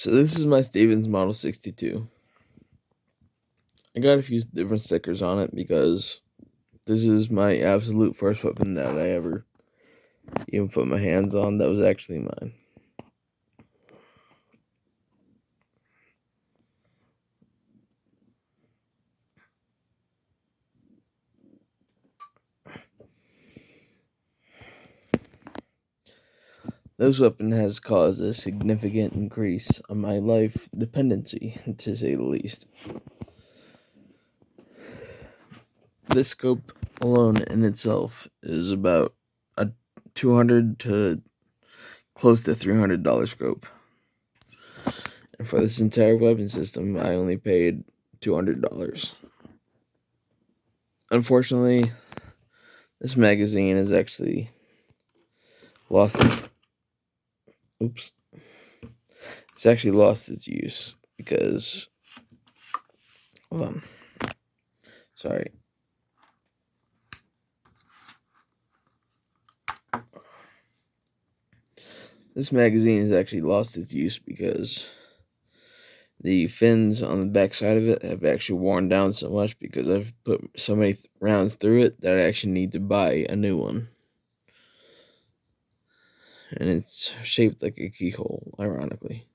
So this is my Stevens Model 62. I got a few different stickers on it because this is my absolute first weapon that I ever even put my hands on that was actually mine. This weapon has caused a significant increase on my life dependency, to say the least. This scope alone in itself is about a $200 to close to $300 scope. And for this entire weapon system, I only paid $200. Unfortunately, this magazine has actually lost its it's actually lost its use because hold on. Sorry. This magazine has actually lost its use because the fins on the back side of it have actually worn down so much because I've put so many rounds through it that I actually need to buy a new one. And it's shaped like a keyhole, ironically.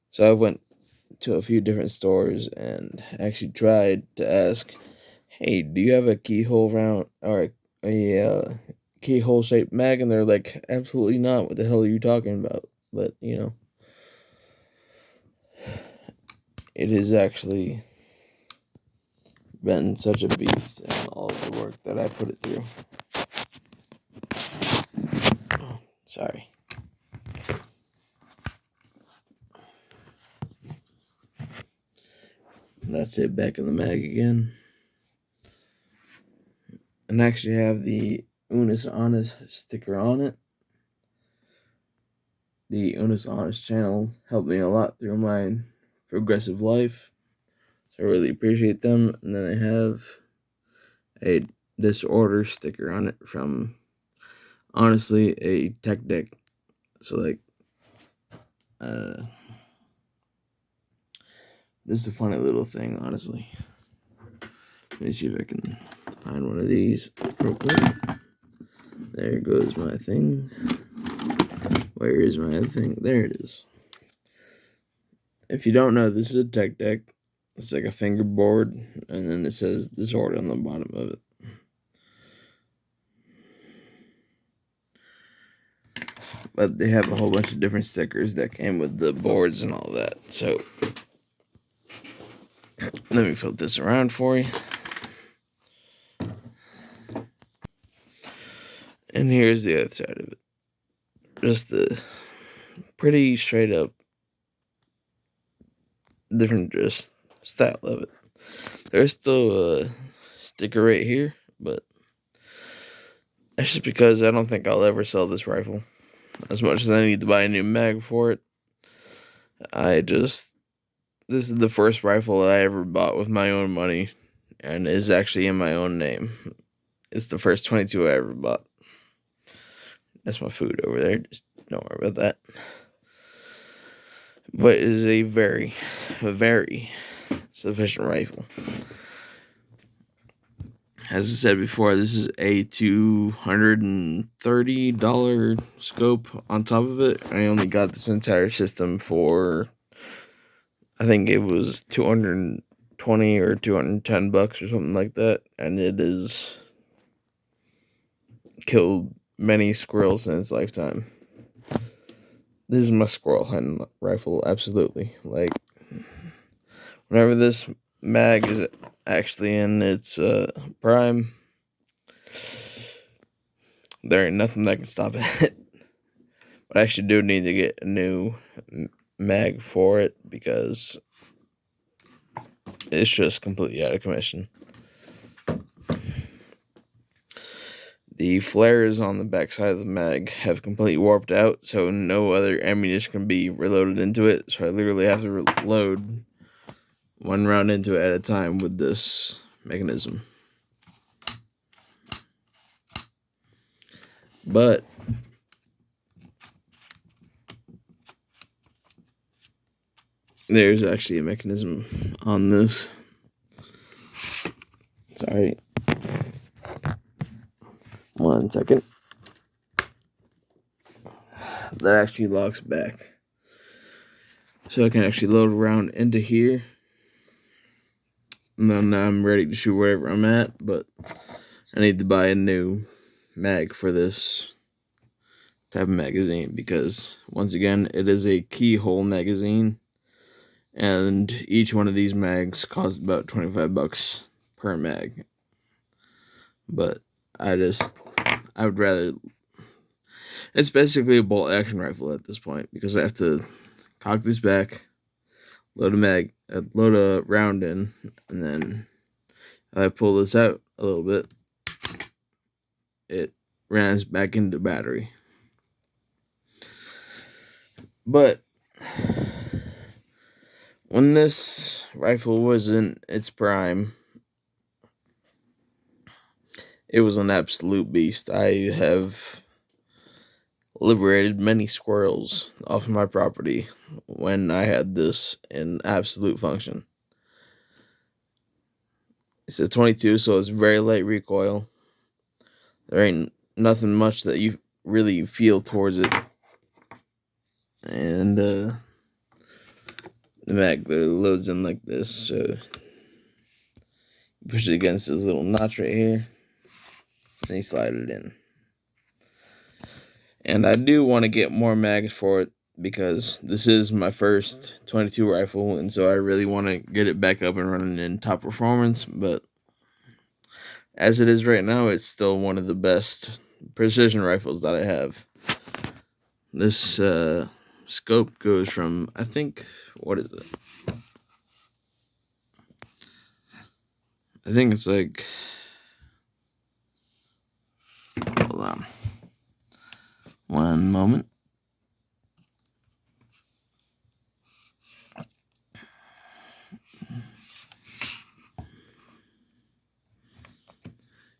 So I went to a few different stores and actually tried to ask, hey, do you have a keyhole round or a keyhole shaped mag? And they're like, absolutely not. What the hell are you talking about? But, it has actually been such a beast and all of the work that I put it through. Oh, sorry. That's it, back in the mag again. And I actually have the Unis Honest sticker on it. The Unis Honest channel helped me a lot through my progressive life, so I really appreciate them. And then I have a Disorder sticker on it from, honestly, a tech deck. So, like, this is a funny little thing, honestly. Let me see if I can find one of these real quick. There goes my thing. Where is my other thing? There it is. If you don't know, this is a tech deck. It's like a fingerboard, and then it says Disorder on the bottom of it. But they have a whole bunch of different stickers that came with the boards and all that. So, let me flip this around for you. And here's the other side of it. Just the pretty straight up different just style of it. There's still a sticker right here, but that's just because I don't think I'll ever sell this rifle. As much as I need to buy a new mag for it, this is the first rifle that I ever bought with my own money, and is actually in my own name. It's the first 22 I ever bought. That's my food over there, just don't worry about that. But it is a very, very sufficient rifle. As I said before, this is a $230 scope on top of it. I only got this entire system for, I think it was $220 or $210 or something like that. And it has killed many squirrels in its lifetime. This is my squirrel hunting rifle, absolutely. Like, whenever this mag is actually in its prime, there ain't nothing that can stop it. But I actually do need to get a new mag for it because it's just completely out of commission. The flares on the backside of the mag have completely warped out, so no other ammunition can be reloaded into it. So I literally have to reload one round into it at a time with this mechanism. But there's actually a mechanism on this. Sorry. 1 second. That actually locks back. So I can actually load around into here. And then I'm ready to shoot wherever I'm at, but I need to buy a new mag for this type of magazine because, once again, it is a keyhole magazine, and each one of these mags costs about $25 per mag. But I would rather, it's basically a bolt action rifle at this point because I have to cock this back, load a round in, and then I pull this out a little bit, it runs back into battery. But when this rifle was in its prime, it was an absolute beast. I have liberated many squirrels off of my property when I had this in absolute function. It's a 22, so it's very light recoil. There ain't nothing much that you really feel towards it. And the mag loads in like this, so you push it against this little notch right here, and you slide it in. And I do want to get more mags for it because this is my first 22 rifle, and so I really want to get it back up and running in top performance. But as it is right now, it's still one of the best precision rifles that I have. This scope goes from, I think, what is it? I think it's like, hold on, one moment.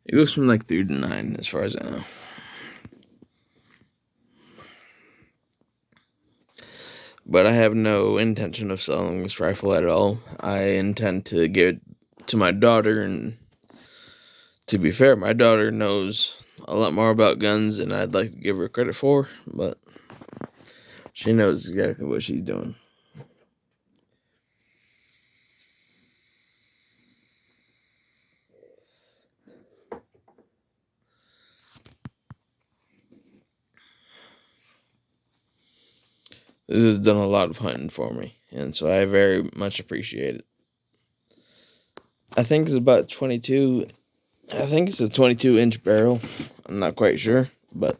It goes from like 3 to 9 as far as I know. But I have no intention of selling this rifle at all. I intend to give it to my daughter, and to be fair, my daughter knows a lot more about guns than I'd like to give her credit for, but she knows exactly what she's doing. This has done a lot of hunting for me, and so I very much appreciate it. I think it's about 22. I think it's a 22-inch barrel. I'm not quite sure, but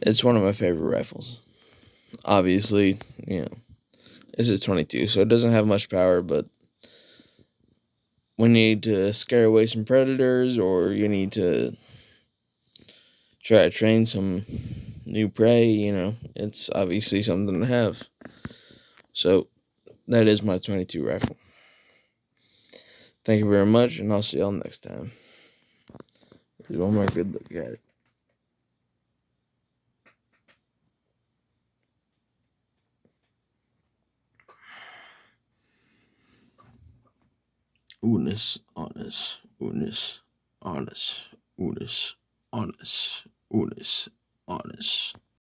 it's one of my favorite rifles. Obviously, it's a 22, so it doesn't have much power, but when you need to scare away some predators, or you need to try to train some new prey, it's obviously something to have. So that is my 22 rifle. Thank you very much, and I'll see y'all next time. Here's one more good look at it. Honest, honest, honest, honest, honest, honest, honest, honest.